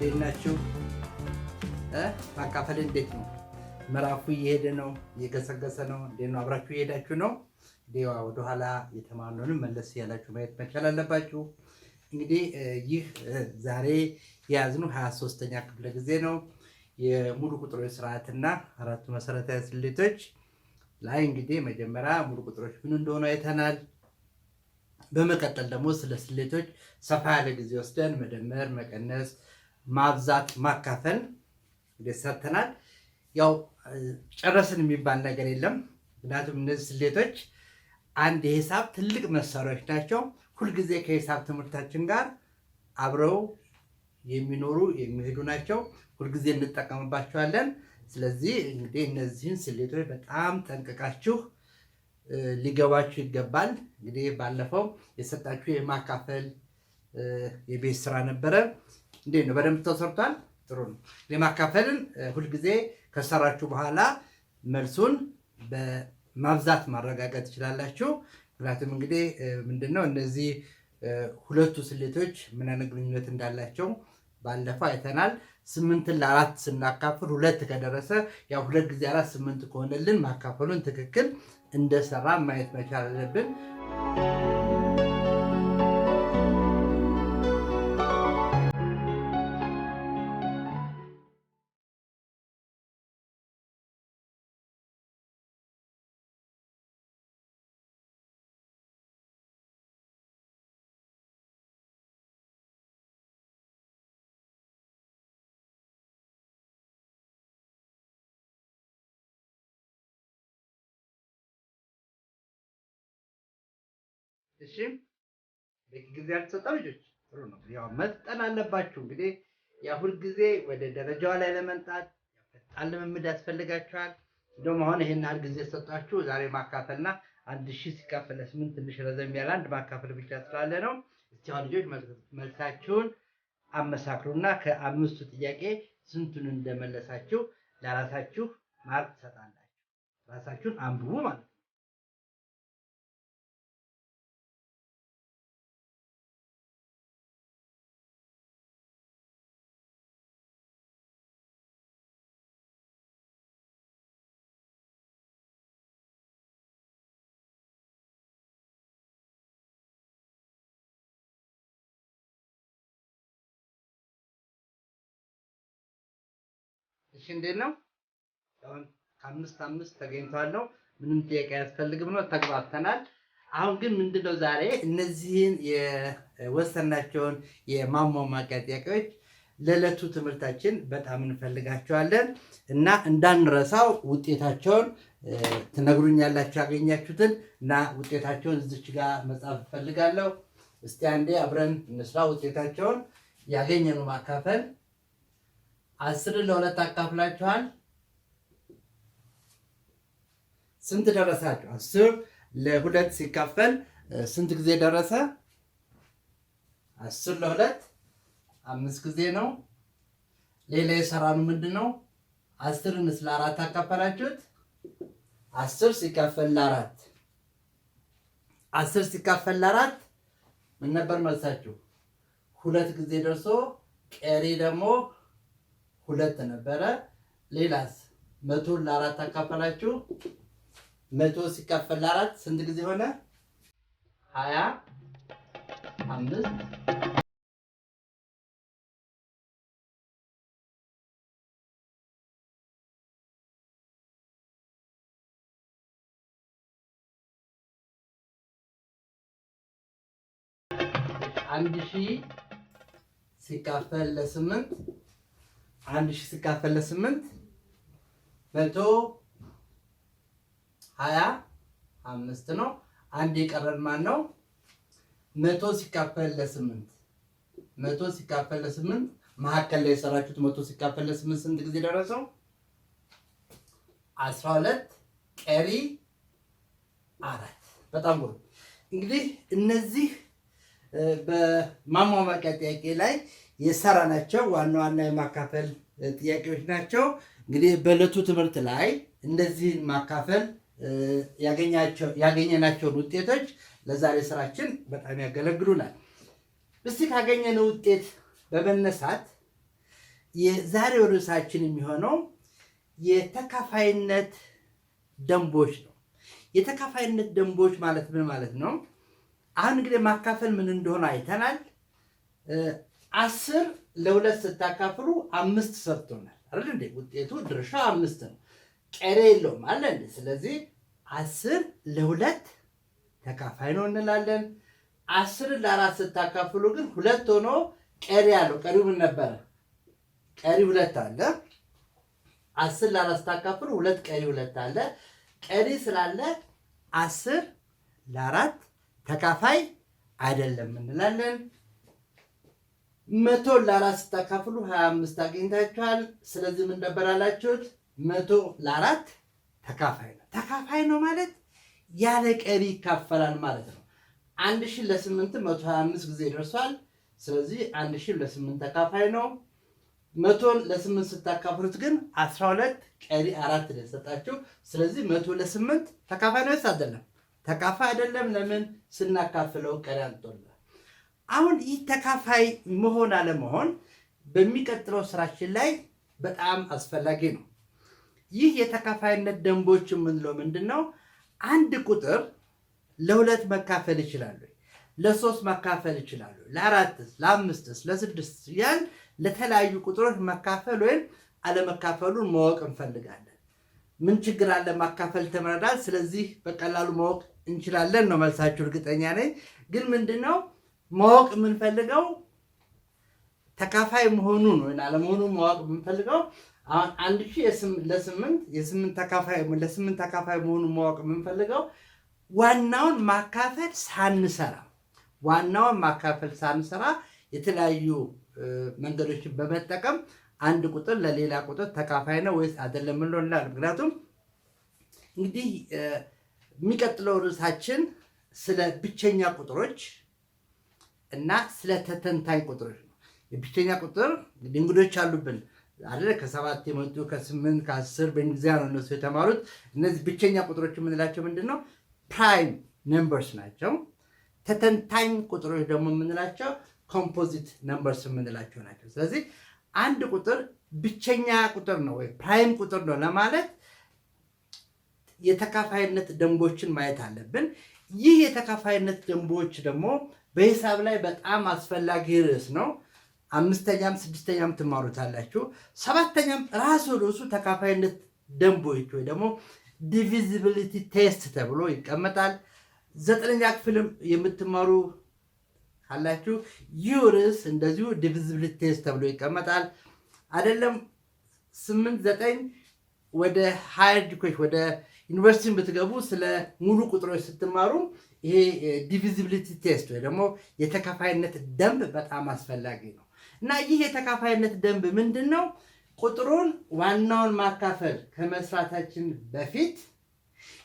እንዴት ናችሁ? ማካፈል እንዴት ነው? ምዕራፉ እየሄደ ነው? እየገሰገሰ ነው? እንዴት ነው? አብራችሁ እየሄዳችሁ ነው? እንግዲህ ወደኋላ የተማርነውንም መለስ ያላችሁ ማየት መቻል አለባችሁ። እንግዲህ ይህ ዛሬ የያዝነው 23ኛ ክፍለ ጊዜ ነው። የሙሉ ቁጥሮች ስርዓትና አራቱ መሰረታዊ ስሌቶች ላይ እንግዲህ መጀመሪያ ሙሉ ቁጥሮች ምን እንደሆነ አይተናል። በመቀጠል ደግሞ ስለ ስሌቶች ሰፋ ያለ ጊዜ ወስደን መደመር፣ መቀነስ፣ ማብዛት፣ ማካፈል እንግዲህ ሰርተናል። ያው ጨረስን የሚባል ነገር የለም። ምክንያቱም እነዚህ ስሌቶች አንድ የሂሳብ ትልቅ መሳሪያዎች ናቸው። ሁልጊዜ ከሂሳብ ትምህርታችን ጋር አብረው የሚኖሩ የሚሄዱ ናቸው። ሁልጊዜ እንጠቀምባቸዋለን። ስለዚህ እንግዲህ እነዚህን ስሌቶች በጣም ጠንቅቃችሁ ሊገባችሁ ይገባል። እንግዲህ ባለፈው የሰጣችሁ የማካፈል የቤት ስራ ነበረ። እንዴት ነው? በደንብ ተሰርቷል? ጥሩ ነው። የማካፈልን ሁልጊዜ ከሰራችሁ በኋላ መልሱን በማብዛት ማረጋገጥ ትችላላችሁ። ምክንያቱም እንግዲህ ምንድነው እነዚህ ሁለቱ ስሌቶች ምን አይነት ግንኙነት እንዳላቸው ባለፈው አይተናል። 8ን ለ4 ስናካፍል 2 ከደረሰ ያው 2 ጊዜ 4 8 ከሆነልን ማካፈሉን ትክክል እንደሰራ ማየት መቻል አለብን። እሺ በቂ ጊዜ ያልተሰጠው ልጆች ጥሩ ነው። ያው መፍጠን አለባችሁ። እንግዲህ ያ ሁልጊዜ ወደ ደረጃው ላይ ለመምጣት ፈጣን ልምምድ ያስፈልጋችኋል። እንደውም አሁን ይሄን ያህል ጊዜ ሰጣችሁ ዛሬ ማካፈልና 1000 ሲካፈል ለ8 ትንሽ ረዘም ያለ አንድ ማካፈል ብቻ ስላለ ነው። እስቲ አሁን ልጆች መልሳችሁን አመሳክሩና ከአምስቱ ጥያቄ ስንቱን እንደመለሳችሁ ለራሳችሁ ማርክ ትሰጣላችሁ። ራሳችሁን አንብቡ ማለት ነው። እሺ እንዴት ነው? አሁን ከ5 ተገኝቷል ነው። ምንም ጥያቄ አያስፈልግም ነው። ተግባብተናል። አሁን ግን ምንድነው ዛሬ እነዚህን የወሰናቸውን የማሟሟቂያ ጥያቄዎች ለዕለቱ ትምህርታችን በጣም እንፈልጋቸዋለን እና እንዳንረሳው ውጤታቸውን ትነግሩኛላችሁ ያገኛችሁትን እና ውጤታቸውን እዚች ጋር መጻፍ እፈልጋለሁ። እስቲ አንዴ አብረን እንስራ። ውጤታቸውን ያገኘነው ማካፈል 10 ለ2 አካፍላችኋል። ስንት ደረሳችሁ? 10 ለ2 ሲካፈል ስንት ጊዜ ደረሰ? 10 ለ2 5 ጊዜ ነው። ሌላ የሰራነው ምንድነው? 10ን ለ4 አካፈላችሁት። 10 ሲካፈል ለ4 10 ሲካፈል ለ4 ምን ነበር መልሳችሁ? 2 ጊዜ ደርሶ ቀሪ ደግሞ 2 ነበረ። ሌላስ 100 ለ4 አካፈላችሁ። 100 ሲካፈል ለ4 ስንት ጊዜ ሆነ? 25 1000 ሲካፈል ለ8 1000 ሲካፈል ለ8 125 ነው። አንድ የቀረን ማን ነው? 100 ሲካፈል ለ8 100 ሲካፈል ለ8 መሀከል ላይ የሰራችሁት 100 ሲካፈል ለ8 ስንት ጊዜ ደረሰው? 12 ቀሪ 4። በጣም ጎል። እንግዲህ እነዚህ በማሟሟቂያ ጥያቄ ላይ የሰራናቸው ዋና ዋና የማካፈል ጥያቄዎች ናቸው። እንግዲህ በዕለቱ ትምህርት ላይ እነዚህን ማካፈል ያገኘናቸውን ውጤቶች ለዛሬ ስራችን በጣም ያገለግሉናል። እስቲ ካገኘነው ውጤት በመነሳት የዛሬው ርዕሳችን የሚሆነው የተካፋይነት ደንቦች ነው። የተካፋይነት ደንቦች ማለት ምን ማለት ነው? አሁን እንግዲህ ማካፈል ምን እንደሆነ አይተናል። 10 ለ2 ስታካፍሉ 5 ሰርቶናል አይደል እንዴ? ውጤቱ ድርሻ 5 ነው። ቀሪ የለውም አለ እንዴ? ስለዚህ 10 ለ2 ተካፋይ ነው እንላለን። 10 ለ4 ስታካፍሉ ግን 2 ሆኖ ቀሪ አለው። ቀሪው ምን ነበረ? ቀሪ 2 አለ። 10 ለ4 ስታካፍሉ 2 ቀሪ 2 አለ። ቀሪ ስላለ 10 ለ4 ተካፋይ አይደለም እንላለን። 100 ለ4 ስታካፍሉ 25 አግኝታችኋል። ስለዚህ ምን ነበር ያላችሁት? 100 ለ4 ተካፋይ ነው። ተካፋይ ነው ማለት ያለ ቀሪ ይካፈላል ማለት ነው። 1000 ለ8 125 ጊዜ ደርሷል። ስለዚህ 1000 ለ8 ተካፋይ ነው። 100 ለ8 ስታካፍሉት ግን 12 ቀሪ 4 ነው የሰጣችሁ። ስለዚህ 100 ለ8 ተካፋይ ነው አይደለም? ተካፋይ አይደለም። ለምን? ስናካፍለው ቀሪ አንጦላ። አሁን ይህ ተካፋይ መሆን አለመሆን በሚቀጥለው ስራችን ላይ በጣም አስፈላጊ ነው። ይህ የተካፋይነት ደንቦች የምንለው ምንድን ነው? አንድ ቁጥር ለ2 መካፈል ይችላሉ፣ ለ3 መካፈል ይችላሉ፣ ለ4ስ፣ ለ5ስ፣ ለ6 ያን ለተለያዩ ቁጥሮች መካፈል ወይም አለመካፈሉን ማወቅ እንፈልጋለን። ምን ችግር አለ? ማካፈል ተምረናል። ስለዚህ በቀላሉ ማወቅ እንችላለን ነው መልሳችሁ፣ እርግጠኛ ነኝ። ግን ምንድነው ማወቅ የምንፈልገው? ተካፋይ መሆኑን ወይ አለመሆኑን ማወቅ የምንፈልገው። አሁን 1000 ለ8 ተካፋይ መሆኑን ማወቅ የምንፈልገው ዋናውን ማካፈል ሳንሰራ የተለያዩ መንገዶችን በመጠቀም አንድ ቁጥር ለሌላ ቁጥር ተካፋይ ነው ወይስ አይደለም እንላለን። ምክንያቱም እንግዲህ የሚቀጥለው ርዕሳችን ስለ ብቸኛ ቁጥሮች እና ስለ ተተንታኝ ቁጥሮች ነው። የብቸኛ ቁጥር እንግዶች አሉብን አይደለ? ከ7 የመጡ ከ8 ከ10 በእንግሊዝኛ ነው እነሱ የተማሩት። እነዚህ ብቸኛ ቁጥሮች የምንላቸው ምንድን ነው? ፕራይም ነምበርስ ናቸው። ተተንታኝ ቁጥሮች ደግሞ የምንላቸው ኮምፖዚት ነምበርስ የምንላቸው ናቸው። ስለዚህ አንድ ቁጥር ብቸኛ ቁጥር ነው ወይ ፕራይም ቁጥር ነው ለማለት የተካፋይነት ደንቦችን ማየት አለብን። ይህ የተካፋይነት ደንቦች ደግሞ በሂሳብ ላይ በጣም አስፈላጊ ርዕስ ነው። 5ኛም 6ኛም ትማሩታላችሁ። 7ኛም ራሱ ተካፋይነት ደንቦች ወይ ደግሞ ዲቪዚቢሊቲ ቴስት ተብሎ ይቀመጣል። 9ኛ ክፍልም የምትማሩ ካላችሁ ይህ ርዕስ እንደዚሁ ዲቪዚቢሊቲ ቴስት ተብሎ ይቀመጣል። አይደለም 8 9 ወደ ሃየር ኤጁኬሽን ወደ ዩኒቨርሲቲ ብትገቡ ስለ ሙሉ ቁጥሮች ስትማሩ ይሄ ዲቪዚቢሊቲ ቴስት ወይ ደግሞ የተካፋይነት ደንብ በጣም አስፈላጊ ነው። እና ይህ የተካፋይነት ደንብ ምንድን ነው? ቁጥሩን ዋናውን ማካፈል ከመስራታችን በፊት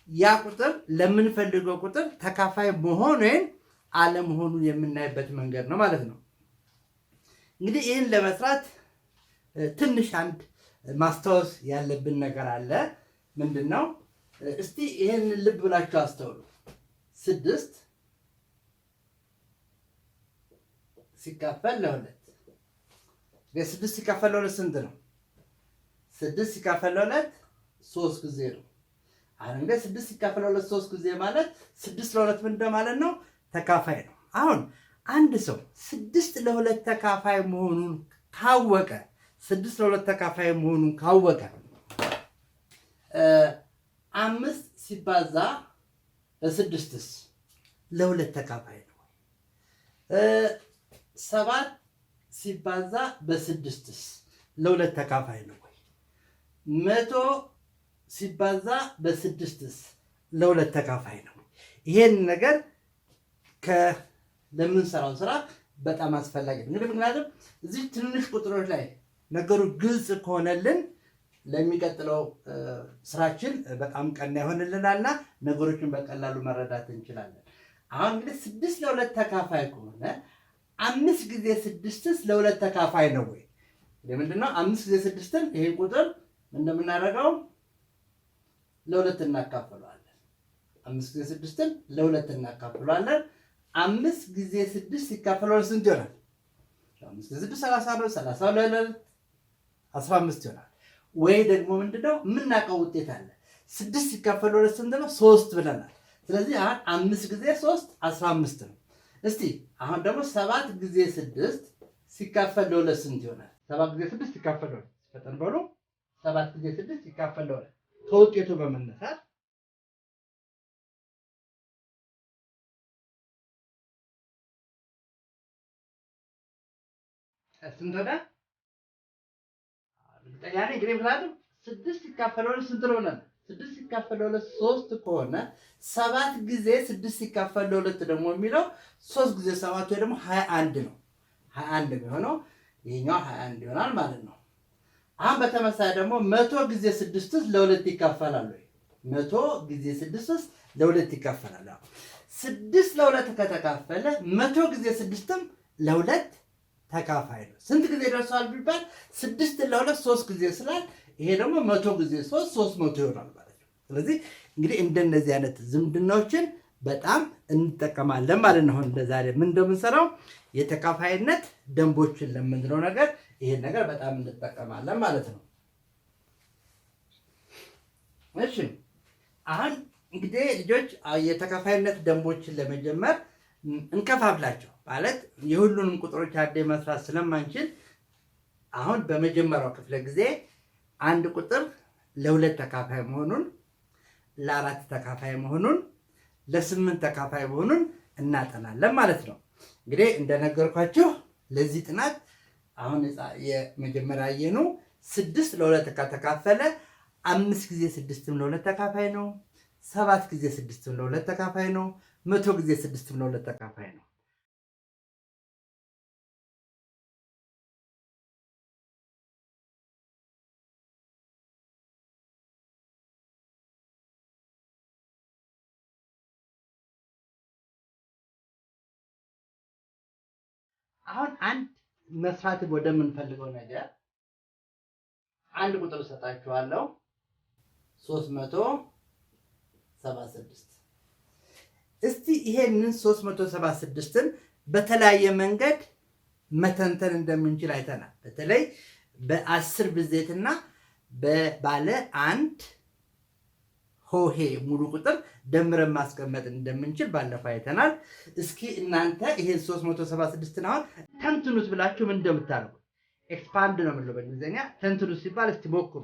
ያ ቁጥር ለምንፈልገው ቁጥር ተካፋይ መሆኑን አለመሆኑን የምናይበት መንገድ ነው ማለት ነው። እንግዲህ ይህን ለመስራት ትንሽ አንድ ማስታወስ ያለብን ነገር አለ። ምንድን ነው? እስቲ ይህን ልብ ብላችሁ አስተውሉ። 6 ሲካፈል ለ2 6 ሲካፈል ለ2 ስንት ነው? 6 ሲካፈል ለ2 3 ጊዜ ነው። አሁን እንግዲህ 6 ሲካፈል ለ2 3 ጊዜ ማለት 6 ለ2 ምን እንደማለት ነው? ተካፋይ ነው። አሁን አንድ ሰው 6 ለ2 ተካፋይ መሆኑን ካወቀ 6 ለ2 ተካፋይ መሆኑን ካወቀ 5 ሲባዛ በ6ስ ለ2 ተካፋይ ነው። 7 ሲባዛ በ6ስ ለ2 ተካፋይ ነው ወይ? 100 ሲባዛ በ6ስ ለ2 ተካፋይ ነው። ይሄን ነገር ለምንሰራው ስራ በጣም አስፈላጊ ነው። ምክንያቱም እዚህ ትንሽ ቁጥሮች ላይ ነገሩ ግልጽ ከሆነልን ለሚቀጥለው ስራችን በጣም ቀና ይሆንልናልና ነገሮችን በቀላሉ መረዳት እንችላለን። አሁን እንግዲህ 6 ለ2 ተካፋይ ከሆነ 5 ጊዜ 6ስ ለ2 ተካፋይ ነው ወይ? ምንድነው 5 ጊዜ 6ን ይሄን ቁጥር እንደምናደርገው ለ2 እናካፍለዋለን። 5 ጊዜ 6ን ለ2 እናካፍለዋለን። 5 ጊዜ 6 ሲካፈል ስንት ይሆናል? 5 ጊዜ 6 30 ነው። 30 ለ2 15 ይሆናል። ወይ ደግሞ ምንድነው የምናውቀው ውጤት አለ 6 ሲካፈል ለሁለት ስንት ነው? 3 ብለናል። ስለዚህ አሁን 5 ጊዜ 3 15 ነው። እስቲ አሁን ደግሞ 7 ጊዜ 6 ሲካፈል ለሁለት ስንት ይሆናል? 7 ጊዜ 6 ሲካፈል ለሁለት ፈጠን በሉ። 7 ጊዜ 6 ሲካፈል ለሁለት ከውጤቱ በመነሳት ስንት ሆነ? እርግጠኛ ነኝ እንግዲህ ምክንያቱም 6 ሲካፈል ለሁለት ስንት ነው? 6 ሲካፈል ለሁለት 3 ከሆነ 7 ጊዜ 6 ሲካፈል ለሁለት ደግሞ የሚለው 3 ጊዜ 7 ወይ ደግሞ 21 ነው። 21 የሚሆነው ይሄኛው 21 ይሆናል ማለት ነው። አሁን በተመሳሳይ ደግሞ 100 ጊዜ 6 ለሁለት ይካፈላል ወይ? 100 ጊዜ 6 ለሁለት ይካፈላል። 6 ለሁለት ከተካፈለ 100 ጊዜ 6ም ለሁለት ተካፋይ ነው። ስንት ጊዜ ደርሷል ቢባል 6 ለሁለት 3 ጊዜ ስላል ይሄ ደግሞ 100 ጊዜ 3 300 ይሆናል ማለት ነው። ስለዚህ እንግዲህ እንደነዚህ አይነት ዝምድናዎችን በጣም እንጠቀማለን ማለት ነው። እንደዛሬ ምን እንደምንሰራው የተካፋይነት ደንቦችን ለምንለው ነገር ይሄን ነገር በጣም እንጠቀማለን ማለት ነው። እሺ አሁን እንግዲህ ልጆች የተካፋይነት ደንቦችን ለመጀመር እንከፋፍላቸው ማለት የሁሉንም ቁጥሮች አዴ መስራት ስለማንችል አሁን በመጀመሪያው ክፍለ ጊዜ አንድ ቁጥር ለሁለት ተካፋይ መሆኑን፣ ለአራት ተካፋይ መሆኑን፣ ለስምንት ተካፋይ መሆኑን እናጠናለን ማለት ነው። እንግዲህ እንደነገርኳችሁ ለዚህ ጥናት አሁን የመጀመሪያ ያየነው 6 ለሁለት ከተካፈለ 5 ጊዜ 6ም ለሁለት ተካፋይ ነው። 7 ጊዜ 6ም ለሁለት ተካፋይ ነው። 100 ጊዜ 6ም ለሁለት ተካፋይ ነው። አሁን አንድ መስራት ወደምንፈልገው ነገር አንድ ቁጥር ሰጣችኋለሁ 376። እስቲ ይሄንን 376ን በተለያየ መንገድ መተንተን እንደምንችል አይተናል። በተለይ በ10 ብዜትና በባለ አንድ ሆሄ ሙሉ ቁጥር ደምረን ማስቀመጥ እንደምንችል ባለፈው አይተናል። እስኪ እናንተ ይሄን 376ን አሁን ተንትኑት ብላችሁ ምን እንደምታደርጉ ኤክስፓንድ ነው የምንለው በእንግሊዝኛ። ተንትኑት ሲባል እስቲ ሞክሩ።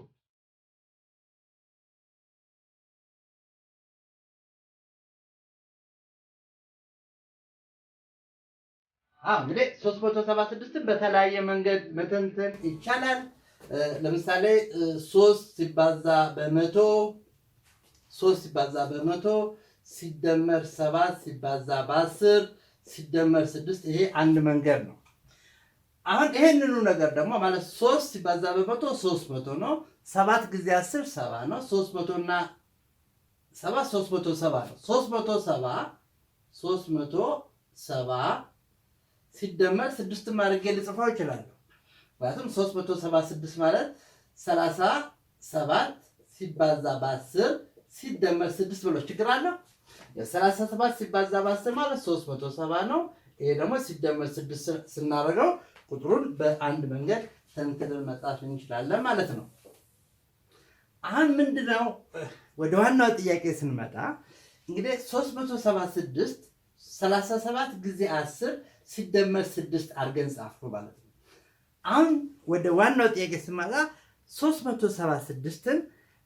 እንግዲህ 376ን በተለያየ መንገድ መተንተን ይቻላል። ለምሳሌ 3 ሲባዛ በመቶ 3 ሲባዛ በመቶ ሲደመር 7 ሲባዛ በ10 ሲደመር 6 ይሄ አንድ መንገድ ነው። አሁን ይሄንኑ ነገር ደግሞ ማለት 3 ሲባዛ በመቶ 300 ነው። 7 ጊዜ 10 70 ነው። 300 እና 7 370 ነው። 370 ሲደመር 6 አድርጌ ልጽፈው እችላለሁ። ምክንያቱም 376 ማለት 37 ሲባዛ በ10 ሲደመር 6 ብሎ ችግር አለው። 37 ሲባዛ በ10 ማለት 370 ነው። ይሄ ደግሞ ሲደመር 6 ስናደርገው ቁጥሩን በአንድ መንገድ ተንትነን መጻፍ እንችላለን ማለት ነው። አሁን ምንድነው ወደ ዋናው ጥያቄ ስንመጣ እንግዲህ 376 37 ጊዜ 10 ሲደመር 6 አድርገን ጻፍኩ ማለት ነው። አሁን ወደ ዋናው ጥያቄ ስንመጣ 376ን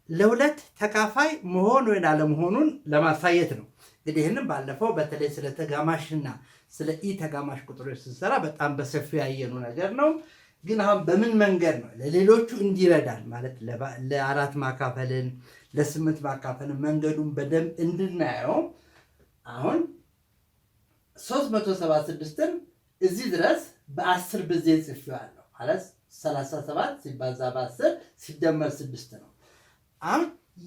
ለሁለት ተካፋይ መሆን ወይ አለመሆኑን ለማሳየት ነው። እንግዲህ ይህንን ባለፈው በተለይ ስለ ተጋማሽና ስለ ኢ ተጋማሽ ቁጥሮች ስንሰራ በጣም በሰፊው ያየነው ነገር ነው። ግን አሁን በምን መንገድ ነው ለሌሎቹ እንዲረዳል ማለት ለአራት ማካፈልን ለ8 ማካፈልን መንገዱን በደንብ እንድናየው አሁን 376ን እዚህ ድረስ በ10 ብዜት ጽፌዋለሁ ማለት 37 ሲባዛ በ10 ሲደመር 6 ነው። አሁን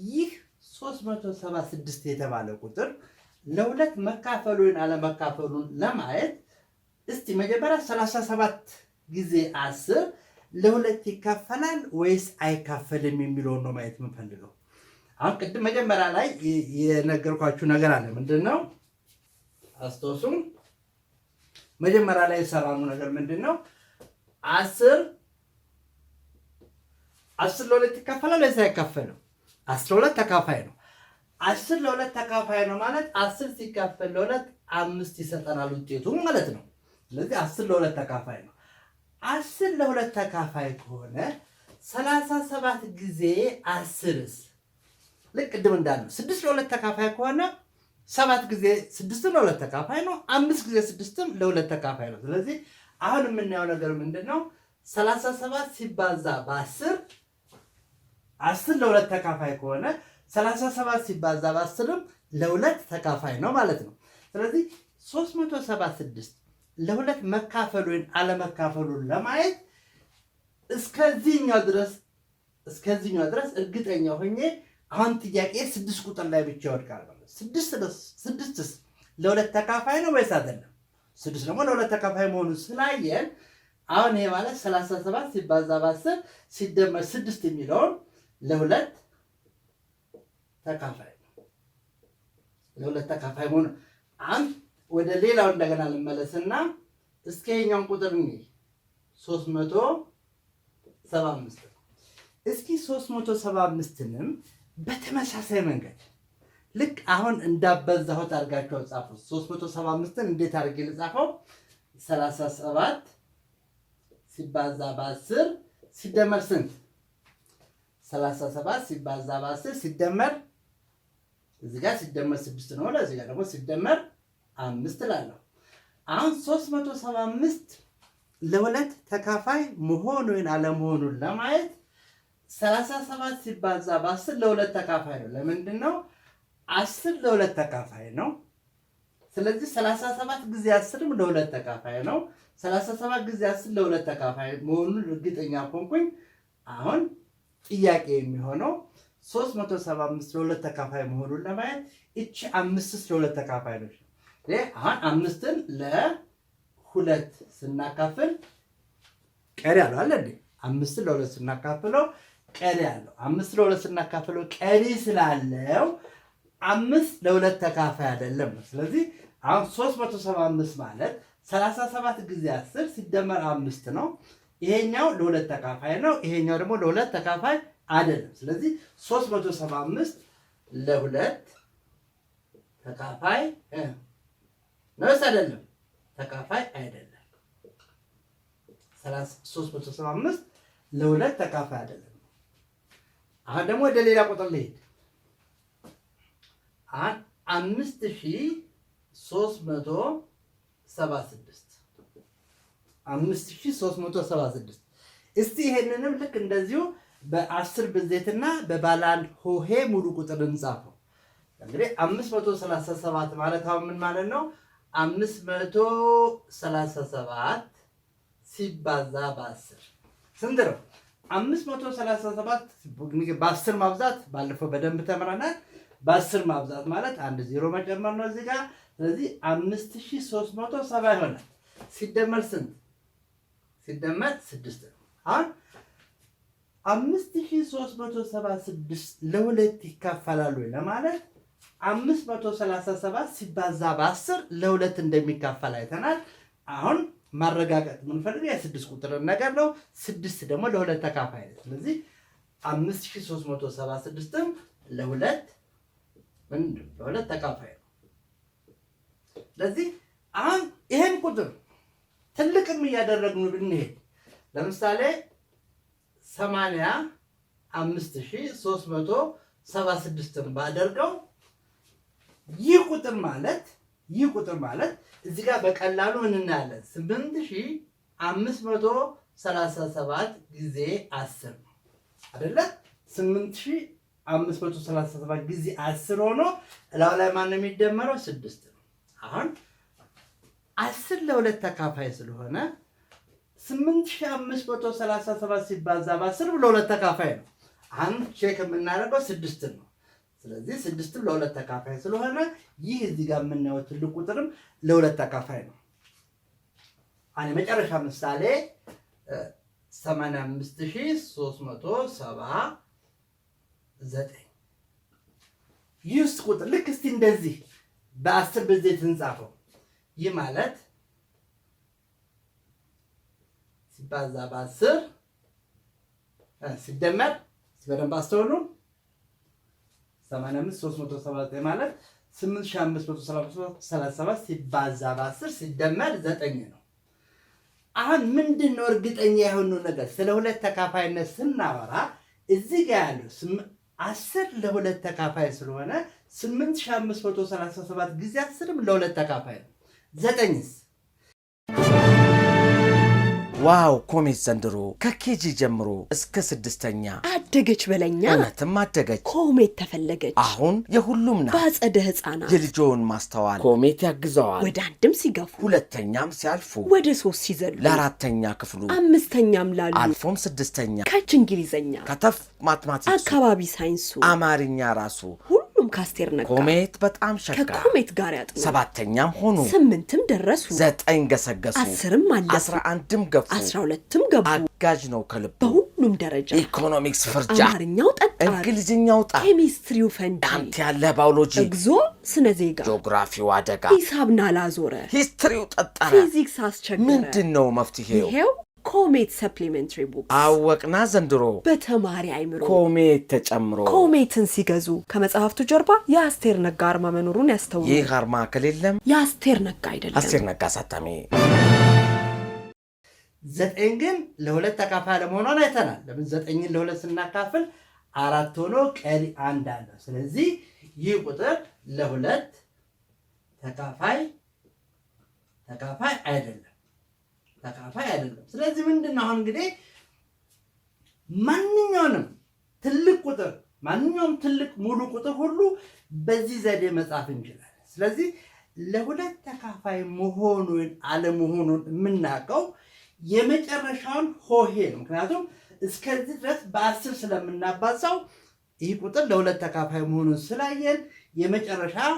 ይህ 376 የተባለ ቁጥር ለሁለት መካፈሉን አለመካፈሉን ለማየት እስቲ መጀመሪያ 37 ጊዜ 10 ለሁለት ይካፈላል ወይስ አይካፈልም የሚለውን ነው ማየት የምንፈልገው። አሁን ቅድም መጀመሪያ ላይ የነገርኳችሁ ነገር አለ። ምንድነው አስተውሱም። መጀመሪያ ላይ የሰራነው ነገር ምንድነው 10 10 ለ2 ይካፈላል ወይስ አይካፈልም? 12 ተካፋይ ነው። 10 ለ2 ተካፋይ ነው ማለት 10 ሲካፈል ለ2 5 ይሰጠናል ውጤቱ ማለት ነው። ስለዚህ 10 ለ2 ተካፋይ ነው። 10 ለ2 ተካፋይ ከሆነ 37 ጊዜ 10ስ ልክ ቅድም እንዳልነው 6 ለ2 ተካፋይ ከሆነ 7 ጊዜ 6 ለ2 ተካፋይ ነው። 5 ጊዜ 6 ለ2 ተካፋይ ነው። ስለዚህ አሁን የምናየው ነገር ምንድን ነው? 37 ሲባዛ በ10 10 ለ2 ተካፋይ ከሆነ 37 ሲባዛ በ10ም ለ2 ተካፋይ ነው ማለት ነው። ስለዚህ 376 ለ2 መካፈሉን አለመካፈሉን ለማየት እስከዚህኛው ድረስ እርግጠኛ ሆኜ አሁን ጥያቄ 6 ቁጥር ላይ ብቻ ይወድቃል ማለት ነው። 6ስ ለ2 ተካፋይ ነው ወይስ አይደለም? 6 ደግሞ ለ2 ተካፋይ መሆኑን ስላየን አሁን ይሄ ማለት 37 ሲባዛ በ10 ሲደመር 6 የሚለውን ለ2 ተካፋይ ነው። ለ2 ተካፋይ መሆኑ አሁን ወደ ሌላው እንደገና ልመለስና እስከ ይሄኛውን ቁጥር እንይ 375 እስኪ 375ንም በተመሳሳይ መንገድ ልክ አሁን እንዳበዛሁት አድርጋችሁ ጻፉ። 375ን እንዴት አድርጌ ልጻፈው? 37 ሲባዛ በ10 ሲደመር ስንት? 37 ሲባዛ በ10 ሲደመር እዚህ ጋር ሲደመር 6 ነው። ለዚህ ጋር ደግሞ ሲደመር 5 እላለሁ። አሁን 375 ለ2 ተካፋይ መሆኑን አለመሆኑን ለማየት 37 ሲባዛ በ10 ለ2 ተካፋይ ነው። ለምንድን ነው? 10 ለ2 ተካፋይ ነው። ስለዚህ 37 ጊዜ 10ም ለ2 ተካፋይ ነው። 37 ጊዜ 10 ለ2 ተካፋይ መሆኑን እርግጠኛ ሆንኩኝ። አሁን ጥያቄ የሚሆነው 375 ለ2 ተካፋይ መሆኑን ለማየት እቺ 5ስ ለ2 ተካፋይ ነች። አሁን 5ን ለ2 ስናካፍል ቀሪ አለው አለ እንዴ? 5ን ለ2 ስናካፍለው ቀሪ አለው። 5 ለ2 ስናካፍለው ቀሪ ስላለው 5 ለ2 ተካፋይ አይደለም። ስለዚህ አሁን 375 ማለት 37 ጊዜ 10 ሲደመር 5 ነው። ይሄኛው ለ2 ተካፋይ ነው። ይሄኛው ደግሞ ለ2 ተካፋይ አይደለም። ስለዚህ 375 ለ2 ተካፋይ ነውስ አይደለም? ተካፋይ አይደለም። 375 ለ2 ተካፋይ አይደለም። አሁን ደግሞ ወደ ሌላ ቁጥር ልሄድ። 5376 እስቲ ይሄንንም ልክ እንደዚሁ በ10 ብዜትና በባለ አንድ ሆሄ ሙሉ ቁጥር እንጻፈው። እንግዲህ 537 ማለት አሁን ምን ማለት ነው? 537 ሲባዛ በ10 ስንት ነው? 537 በ10 ማብዛት ባለፈው በደንብ ተምረናል። በ10 ማብዛት ማለት አንድ ዜሮ መጨመር ነው እዚህ ጋር። ስለዚህ 5370 ይሆናል። ሲደመር ስንት? ሲደመር 6 ነው። አሁን 5376 ለ2 ይካፈላሉ ለማለት 537 ሲባዛ በ10 ለ2 እንደሚካፈል አይተናል። አሁን ማረጋገጥ የምንፈልገው የ6 ቁጥርን ነገር ነው። 6 ደግሞ ለ2 ተካፋይ ነው። ስለዚህ 5376ም ለ2 ተካፋይ ነው። ስለዚህ አሁን ይሄን ቁጥር ትልቅም እያደረግን ብንሄድ ለምሳሌ 85376ን ባደርገው ይህ ቁጥር ማለት እዚህ ጋር በቀላሉ እናያለን 8537 ጊዜ 10 ነው አይደለ? 8537 ጊዜ 10 ሆኖ እላው ላይ ማን ነው የሚደመረው? 6 ነው። አሁን 10 ለ2 ተካፋይ ስለሆነ 8537 ሲባዛ በ10 ለ2 ተካፋይ ነው። አሁን ቼክ የምናደርገው 6 ነው። ስለዚህ 6ም ለ2 ተካፋይ ስለሆነ ይህ እዚህ ጋር የምናየው ትልቅ ቁጥርም ለ2 ተካፋይ ነው። አሁን የመጨረሻ ምሳሌ 85379 ይህ ቁጥር ልክ እስቲ እንደዚህ በ10 ብዜት እንጻፈው። ይህ ማለት ሲባዛ በ10 ሲደመር በደንብ አስተውሉ 85379 ማለት 8537 ሲባዛ በ10 ሲደመር 9 ነው። አሁን ምንድነው እርግጠኛ የሆነው ነገር ስለ ሁለት ተካፋይነት ስናወራ እዚህ ጋር ያለው 10 ለሁለት ተካፋይ ስለሆነ 8537 ጊዜ 10ም ለሁለት ተካፋይ ነው። 9ስ ዋው ኮሜት ዘንድሮ ከኬጂ ጀምሮ እስከ 6ኛ አደገች በለኛ። እውነትም አደገች። ኮሜት ተፈለገች። አሁን የሁሉም ናት። በአጸደ ሕፃናት የልጆውን ማስተዋል ኮሜት ያግዘዋል። ወደ አንድም ሲገፉ ሁለተኛም ሲያልፉ ወደ 3 ሲዘሉ ለአራተኛ ክፍሉ 5ኛም ላሉ አልፎም 6ኛ ከች እንግሊዘኛ ከተፍ ማትማቲክሱ አካባቢ ሳይንሱ አማርኛ ራሱ ሁሉም ካስቴር ነጋ ኮሜት በጣም ሸጋ ከኮሜት ጋር ያጥኑ 7ኛም ሆኑ 8ም ደረሱ 9 ገሰገሱ 10ም አለፉ 11ም ገፉ 12ም ገቡ። አጋዥ ነው ከልቡ በሁሉም ደረጃ ኢኮኖሚክስ ፍርጃ አማርኛው ጠጣር እንግሊዝኛው ጣ ኬሚስትሪው ፈንጂ አንተ ያለ ባዮሎጂ እግዞ ስነ ዜጋ ጂኦግራፊው አደጋ ሂሳብ ናላዞረ ሂስትሪው ጠጣራ ፊዚክስ አስቸገረ። ምንድነው መፍትሄው? ይሄው ኮሜት ሰፕሊሜንተሪ ቡክ አወቅና ዘንድሮ በተማሪ አይምሮ ኮሜት ተጨምሮ ኮሜትን ሲገዙ ከመጽሐፍቱ ጀርባ የአስቴር ነጋ አርማ መኖሩን ያስተውሉ። ይህ አርማ ከሌለም የአስቴር ነጋ አይደለም። አስቴር ነጋ አሳታሚ 9 ግን ለሁለት ተካፋይ ለመሆኗን አይተናል። ለምን 9ን ለሁለት ስናካፍል 4 ሆኖ ቀሪ 1 አለ። ስለዚህ ይህ ቁጥር ለሁለት ተካፋይ አይደለም። ስለዚህ ምንድነው አሁን እንግዲህ ማንኛውም ትልቅ ሙሉ ቁጥር ሁሉ በዚህ ዘዴ መጻፍ እንችላለን። ስለዚህ ለሁለት ተካፋይ መሆኑን አለመሆኑን የምናውቀው የመጨረሻውን ሆሄ ነው። ምክንያቱም እስከዚህ ድረስ በ10 ስለምናባዛው ይህ ቁጥር ለሁለት ተካፋይ መሆኑን ስላየን የመጨረሻው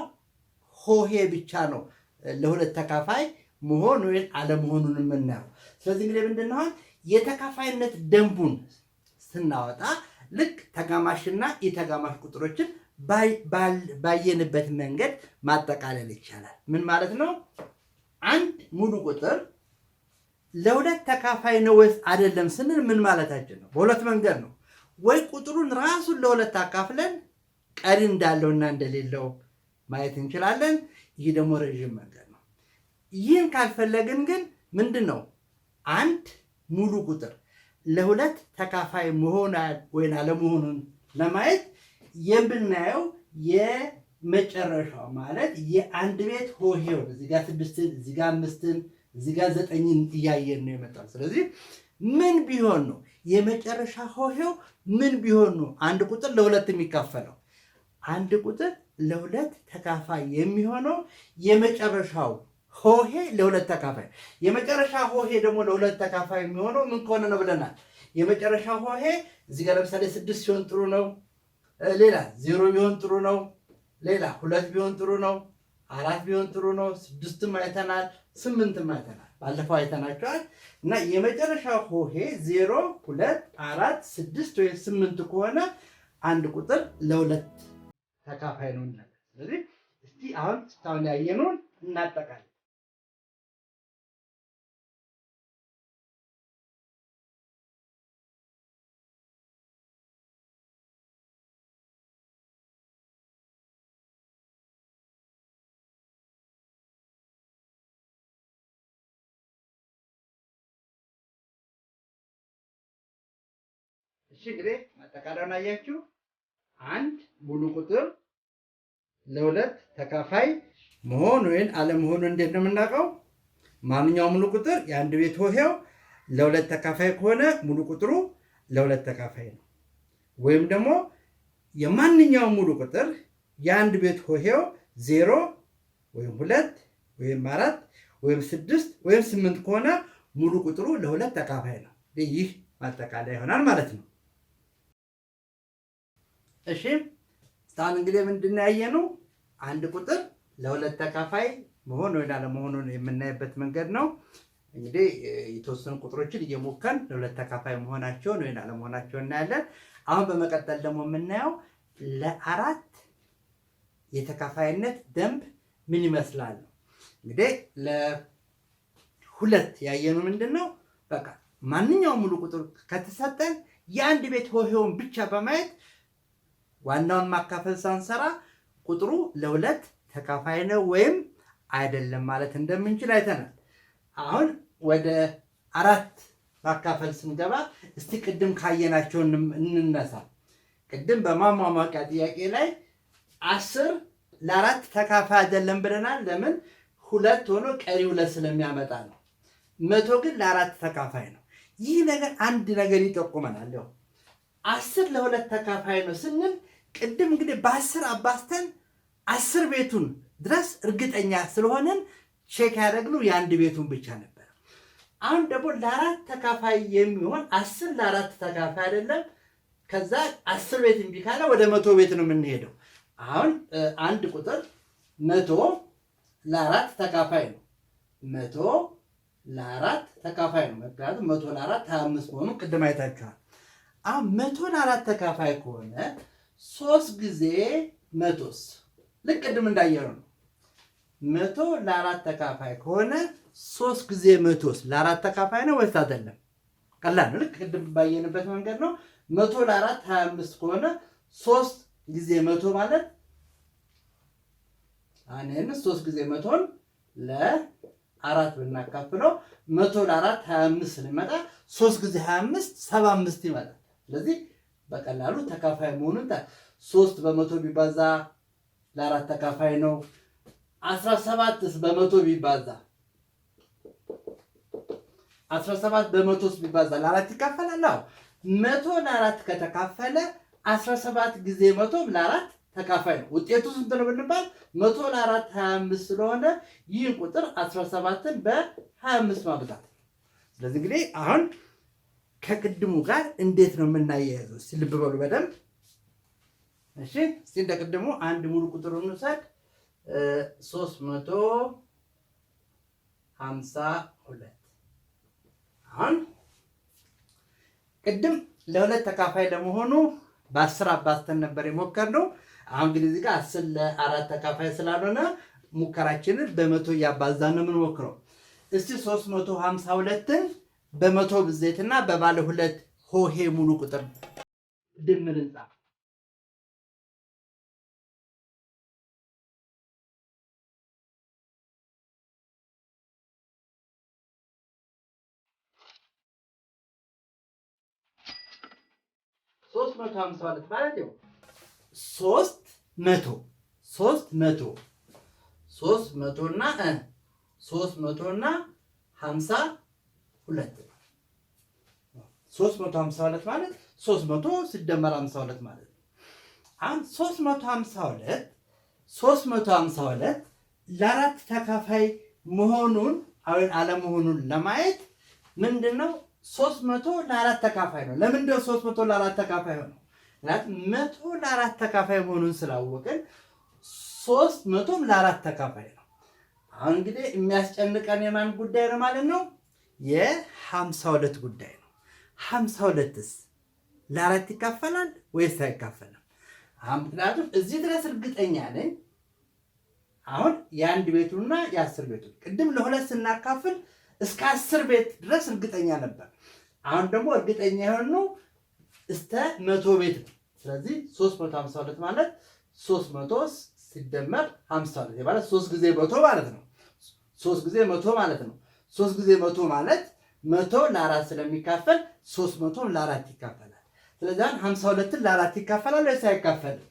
ሆሄ ብቻ ነው ለሁለት ተካፋይ መሆኑን አለመሆኑን የምናየው። ስለዚህ እንግዲህ ምንድነው የተካፋይነት ደንቡን ስናወጣ ልክ ተጋማሽና የተጋማሽ ቁጥሮችን ባየንበት መንገድ ማጠቃለል ይቻላል። ምን ማለት ነው? አንድ ሙሉ ቁጥር ለሁለት ተካፋይ ነው ወይስ አይደለም ስንል ምን ማለታችን ነው? በሁለት መንገድ ነው። ወይ ቁጥሩን ራሱን ለሁለት አካፍለን ቀሪ እንዳለውና እንደሌለው ማየት እንችላለን። ይህ ደግሞ ረጅም መንገድ ነው። ይህን ካልፈለግን ግን ምንድነው አንድ ሙሉ ቁጥር ለሁለት ተካፋይ መሆን ወይና አለመሆኑን ለማየት የምናየው የመጨረሻው ማለት የአንድ ቤት ሆሄው እዚህ ጋር 6ን እዚህ ጋር 5ን እዚህ ጋር 9ን እያየን ነው የመጣው። ስለዚህ ምን ቢሆን ነው የመጨረሻ ሆሄው ምን ቢሆን ነው አንድ ቁጥር ለሁለት የሚካፈለው? አንድ ቁጥር ለሁለት ተካፋይ የሚሆነው የመጨረሻው ሆሄ ለሁለት ተካፋይ የመጨረሻ ሆሄ ደግሞ ለሁለት ተካፋይ የሚሆነው ምን ከሆነ ነው ብለናል። የመጨረሻ ሆሄ እዚህ ጋር ለምሳሌ 6 ሲሆን ጥሩ ነው። ሌላ 0 ቢሆን ጥሩ ነው። ሌላ 2 ቢሆን ጥሩ ነው። 4 ቢሆን ጥሩ ነው። 6ም አይተናል፣ 8ም አይተናል። ባለፈው አይተናቸዋል። እና የመጨረሻ ሆሄ 0 2 4 6 ወይ 8 ከሆነ አንድ ቁጥር ለሁለት ተካፋይ ነው እንላለን። ስለዚህ እስቲ አሁን እስካሁን ያየነውን እናጠቃለን። እሺ እንግዲህ ማጠቃለያውን አያችሁ። አንድ ሙሉ ቁጥር ለሁለት ተካፋይ መሆኑን አለመሆኑን እንዴት ነው የምናውቀው? ማንኛውም ሙሉ ቁጥር የአንድ ቤት ሆሄው ለሁለት ተካፋይ ከሆነ ሙሉ ቁጥሩ ለሁለት ተካፋይ ነው። ወይም ደግሞ የማንኛውም ሙሉ ቁጥር የአንድ ቤት ሆሄው 0 ወይም 2 ወይም 4 ወይም 6 ወይም 8 ከሆነ ሙሉ ቁጥሩ ለሁለት ተካፋይ ነው። ይህ ማጠቃለያ ይሆናል ማለት ነው። እሺ እስካሁን እንግዲህ ምንድን ነው ያየነው? አንድ ቁጥር ለሁለት ተካፋይ መሆን ወይ አለመሆኑን የምናይበት መንገድ ነው። እንግዲህ የተወሰኑ ቁጥሮችን እየሞከርን ለሁለት ተካፋይ መሆናቸውን ወይ አለመሆናቸውን እናያለን። አሁን በመቀጠል ደግሞ የምናየው ለአራት የተካፋይነት ደንብ ምን ይመስላል? እንግዲህ ለሁለት ያየነው ምንድነው? በቃ ማንኛውም ሙሉ ቁጥር ከተሰጠን የአንድ ቤት ሆሄውን ብቻ በማየት ዋናውን ማካፈል ሳንሰራ ቁጥሩ ለሁለት ተካፋይ ነው ወይም አይደለም ማለት እንደምንችል አይተናል። አሁን ወደ አራት ማካፈል ስንገባ እስቲ ቅድም ካየናቸው እንነሳ። ቅድም በማሟሟቂያ ጥያቄ ላይ 10 ለ4 ተካፋይ አይደለም ብለናል። ለምን? ሁለት ሆኖ ቀሪ ሁለት ስለሚያመጣ ነው። 100 ግን ለ4 ተካፋይ ነው። ይህ ነገር አንድ ነገር ይጠቁመናል። ያው 10 ለ2 ተካፋይ ነው ስንል ቅድም እንግዲህ በ10 አባስተን 10 ቤቱን ድረስ እርግጠኛ ስለሆነን ቼክ ያደረግነው የአንድ ቤቱን ብቻ ነበር። አሁን ደግሞ ለ4 ተካፋይ የሚሆን 10 ለ4 ተካፋይ አይደለም። ከዛ 10 ቤት እምቢ ካለ ወደ 100 ቤት ነው የምንሄደው። አሁን አንድ ቁጥር 100 ለ4 ተካፋይ ነው። 100 ለ4 ተካፋይ ነው። ምክንያቱም 100 ለ4 25 መሆኑን ቅድም አይታችኋል። አሁን 100 ለ4 ተካፋይ ከሆነ 3 ጊዜ 100ስ ልክ ቅድም እንዳየነው ነው። 100 ለ4 ተካፋይ ከሆነ 3 ጊዜ 100ስ ለ4 ተካፋይ ነው ወይስ አይደለም? ቀላል ነው። ልክ ቅድም ባየንበት መንገድ ነው። 100 ለ4 25 ከሆነ 3 ጊዜ 100 ማለት አኔን 3 ጊዜ 100ን ለ4 ብናካፍለው 100 ለ4 25 ስለሚመጣ 3 ጊዜ 25 75 ይመጣል። ስለዚህ በቀላሉ ተካፋይ መሆኑን 3 በ100 ቢባዛ ለ4 ተካፋይ ነው። 17ስ በ100 ቢባዛ 17 በ100ስ ቢባዛ ለ4 ይካፈላል። አዎ 100 ለ4 ከተካፈለ 17 ጊዜ 100 ለ4 ተካፋይ ነው። ውጤቱ ስንት ነው ብንባል 100 ለ4 25 ስለሆነ ይህን ቁጥር 17ን በ25 ማብዛት። ስለዚህ እንግዲህ አሁን ከቅድሙ ጋር እንዴት ነው የምናያይዘው? እስቲ ልብ በሉ በደንብ እሺ። እስቲ እንደ ቅድሙ አንድ ሙሉ ቁጥር እንውሰድ። 352 አሁን ቅድም ለሁለት ተካፋይ ለመሆኑ በ10 አባዝተን ነበር የሞከርነው። አሁን ግን እዚህ ጋር 10 ለ4 ተካፋይ ስላልሆነ ሙከራችንን በ100 እያባዛን ነው የምንሞክረው። እስቲ 352ን በ100 ብዜትና በባለ ሁለት ሆሄ ሙሉ ቁጥር ድምር እንጻፍ። ሶስት ማለት ነው 300 እና 52 352 ማለት 300 ሲደመር 52 ማለት ነው። አሁን 352 ለ4 ተካፋይ መሆኑን አለመሆኑን ለማየት ምንድነው 300 ለ4 ተካፋይ ነው። ለምንድነው 300 ለ4 ተካፋይ ነው? 100 ለ4 ተካፋይ መሆኑን ስላወቅን 300ም ለ4 ተካፋይ ነው። አሁን እንግዲህ የሚያስጨንቀን የማን ጉዳይ ነው ማለት ነው? የ52 ጉዳይ ነው። 52ስ ለ4 ይካፈላል ወይስ አይካፈልም? ምክንያቱም እዚህ ድረስ እርግጠኛ ነኝ። አሁን የአንድ ቤቱና የ10 ቤቱ ቅድም ለሁለት ስናካፍል እስከ 10 ቤት ድረስ እርግጠኛ ነበር። አሁን ደግሞ እርግጠኛ የሆነው እስከ 100 ቤት ነው። ስለዚህ 352 ማለት 300 ሲደመር 52 ማለት 3 ጊዜ 100 ማለት ነው። 3 ጊዜ 100 ማለት ነው። 3 ጊዜ 100 ማለት 100 ለ4 ስለሚካፈል 300 ለ4 ይካፈላል። ስለዚህ 52ን ለ4 ይካፈላል ወይስ አይካፈልም?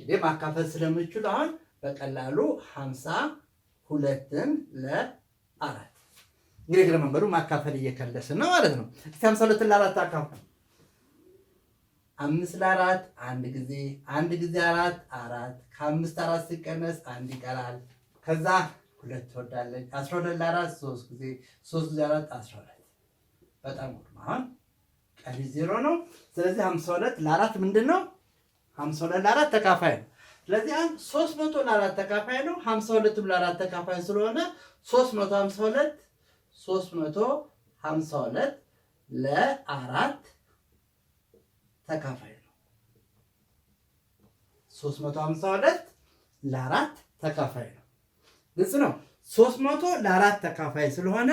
እንግዲህ ማካፈል ስለምችሉ አሁን በቀላሉ 52ን ለ4 እንግዲህ እግረ መንገዱ ማካፈል እየከለስን ነው ማለት ነው። እስቲ 52ን ለ4 አካፍሉ። 5 ለ4 አንድ ጊዜ 4 ከ5 4 ሲቀነስ 1 ይቀራል። ከዛ 2 ትወዳለች። 12 ለ4 3 ጊዜ 4 12። በጣም አሁን ቀሪ 0 ነው። ስለዚህ 52 ለ4 ምንድን ነው? 52 ለ4 ተካፋይ ነው። ስለዚህ አሁን 300 ለ4 ተካፋይ ነው። 52ም ለ4 ተካፋይ ስለሆነ 352 ለ4 ተካፋይ ነው። 352 ለ4 ተካፋይ ነው። ግልጽ ነው። 300 ለ4 ተካፋይ ስለሆነ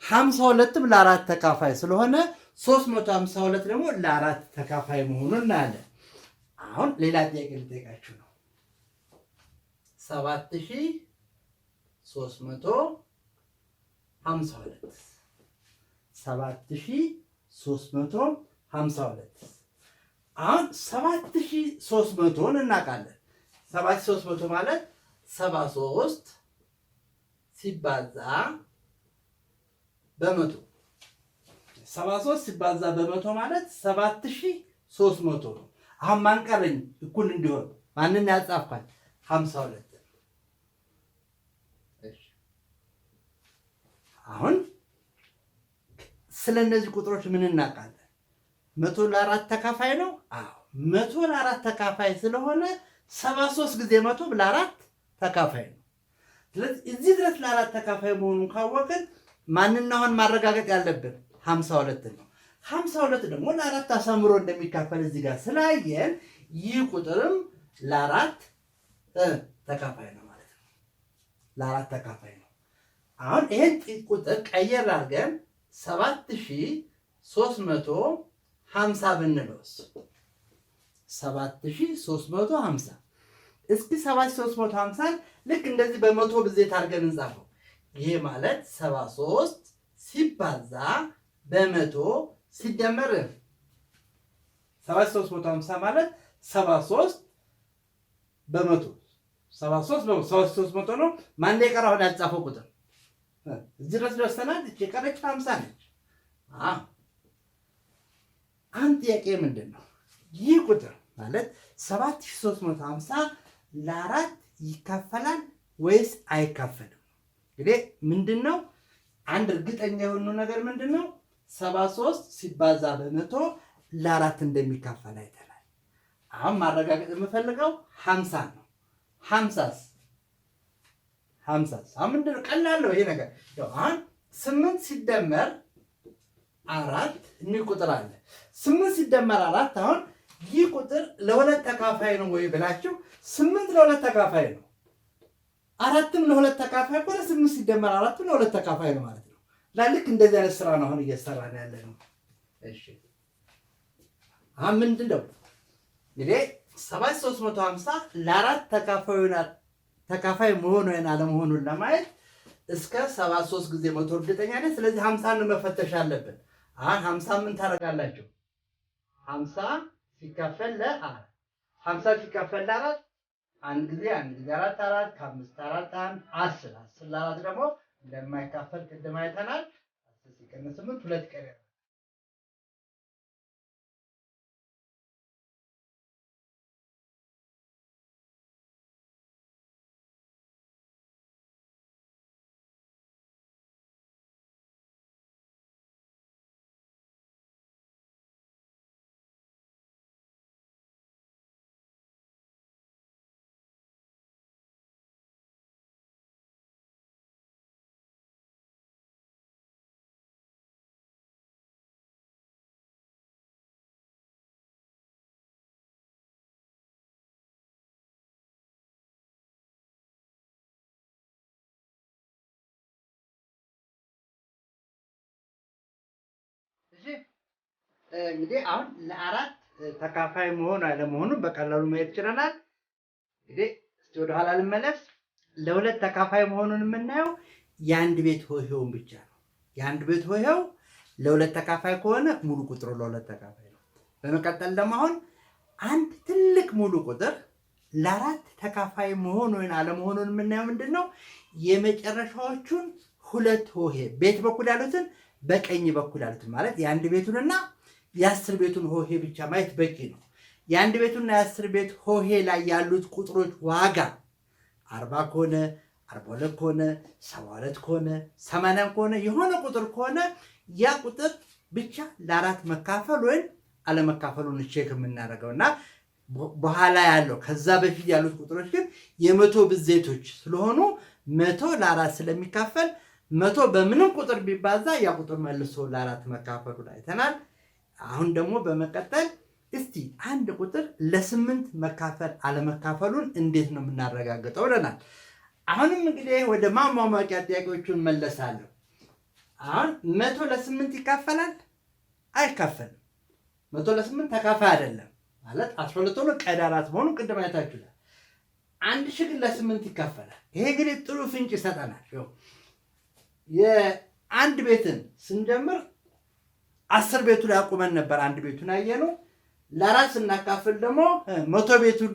52ም ለ4 ተካፋይ ስለሆነ 352 ደግሞ ለአራት ተካፋይ መሆኑን እናያለን። አሁን ሌላ ጥያቄ ልጠይቃችሁ ነው። 7352 አሁን 7300ን እናውቃለን። 7300 ማለት 73 ሲባዛ በመቶ 73 ሲባዛ በመቶ ማለት 7300 ነው። አሁን ማን ቀረኝ እኩል እንዲሆን ማንን ያጻፍኳል? 52። አሁን ስለነዚህ ቁጥሮች ምን እናውቃለን? 100 ለአራት ተካፋይ ነው። አዎ 100 ለአራት ተካፋይ ስለሆነ 73 ጊዜ 100 ለአራት ተካፋይ ነው። ስለዚህ እዚህ ድረስ ለአራት ተካፋይ መሆኑን ካወቅን ማንናውን ማረጋገጥ ያለብን 52 ነው። 52 ደግሞ ለአራት አሳምሮ እንደሚካፈል እዚህ ጋር ስላየን ይህ ቁጥርም ለአራት ተካፋይ ነው ማለት ነው። ለአራት ተካፋይ ነው። አሁን ይሄን ቁጥር ቀየር አድርገን 7350 ብንለውስ 7350 እስኪ 7350 ልክ እንደዚህ በመቶ ብዜት አድርገን እንጻፈው። ይሄ ማለት 73 ሲባዛ በመቶ ሲደመር 7350 ማለት 73 በመቶ 73 ነው። ማን የቀረ አሁን ያልጻፈው ቁጥር እዚህ ድረስ ደርሰናል። እቺ የቀረች 50 ነች። አንድ ጥያቄ ምንድን ነው? ይህ ቁጥር ማለት 7350 ለአራት ይካፈላል ወይስ አይካፈልም? እንግዲህ ምንድን ነው አንድ እርግጠኛ የሆኑ ነገር ምንድን ነው? 73 ሲባዛ በመቶ ለአራት እንደሚካፈል አይተናል። አሁን ማረጋገጥ የምፈልገው 50 ነው። 50ስ አሁን ምንድን ነው? ቀላል ነው ይሄ ነገር። አሁን 8 ሲደመር 4 እኒህ ቁጥር አለ። 8 ሲደመር 4 አሁን ይህ ቁጥር ለሁለት ተካፋይ ነው ወይ ብላችሁ 8 ለሁለት ተካፋይ ነው። 4ም ለሁለት ተካፋይ ከሆነ 8 ሲደመር 4 ለሁለት ተካፋይ ነው ማለት ነው። ልክ እንደዚህ አይነት ስራ ነው አሁን እየሰራን ያለ ነው። እሺ አሁን ምንድን ነው እንግዲህ 7350 ለአራት ተካፋይ መሆኑን ወይም አለመሆኑን ለማየት እስከ 73 ጊዜ መቶ እርግጠኛ ነኝ። ስለዚህ 50ን መፈተሽ አለብን። አሁን 50 ምን ታደርጋላችሁ? 50 ሲካፈል ለ4 50 ሲካፈል ለ4 አንድ ጊዜ 4 4 ከ5 4 1 10 ለ4 ደግሞ እንደማይካፈል ቅድም አይተናል። 10 ሲቀነስ 8 2 ቀረ። እንግዲህ አሁን ለአራት ተካፋይ መሆን አለመሆኑን በቀላሉ ማየት ችለናል። እንግዲህ እስቲ ወደ ኋላ ልመለስ። ለሁለት ተካፋይ መሆኑን የምናየው የአንድ ቤት ሆሄውን ብቻ ነው። የአንድ ቤት ሆሄው ለሁለት ተካፋይ ከሆነ ሙሉ ቁጥሩ ለሁለት ተካፋይ ነው። በመቀጠል ደግሞ አሁን አንድ ትልቅ ሙሉ ቁጥር ለአራት ተካፋይ መሆኑን አለመሆኑን የምናየው ምንድን ነው? የመጨረሻዎቹን ሁለት ሆሄ ቤት በኩል ያሉትን በቀኝ በኩል ያሉትን ማለት የአንድ ቤቱንና የ10 ቤቱን ሆሄ ብቻ ማየት በቂ ነው። የአንድ ቤቱና የ10 ቤት ሆሄ ላይ ያሉት ቁጥሮች ዋጋ 40 ከሆነ 42 ከሆነ 72 ከሆነ 80 ከሆነ የሆነ ቁጥር ከሆነ ያ ቁጥር ብቻ ለአራት መካፈል ወይም አለመካፈሉን ቼክ የምናደርገው እና በኋላ ያለው ከዛ በፊት ያሉት ቁጥሮች ግን የመቶ ብዜቶች ስለሆኑ 100 ለአራት ስለሚካፈል 100 በምንም ቁጥር ቢባዛ ያ ቁጥር መልሶ ለአራት መካፈሉን አይተናል። አሁን ደግሞ በመቀጠል እስቲ አንድ ቁጥር ለ8 መካፈል አለመካፈሉን እንዴት ነው የምናረጋግጠው ብለናል። አሁንም እንግዲህ ወደ ማሟሟቂያ ጥያቄዎቹን መለሳለሁ። አሁን 100 ለ8 ይካፈላል? አይካፈልም። 100 ለ8 ተካፋይ አይደለም ማለት 12 ሆኖ ቀዳዳ 4 መሆኑ ቅድም አይታችሁታል። 1000 ግን ለ8 ይካፈላል። ይሄ ግን ጥሩ ፍንጭ ይሰጠናል። የአንድ ቤትን ስንጀምር 10 ቤቱ ላይ አቁመን ነበር። አንድ ቤቱን አየነው። ለአራት ስናካፍል ደግሞ 100 ቤቱን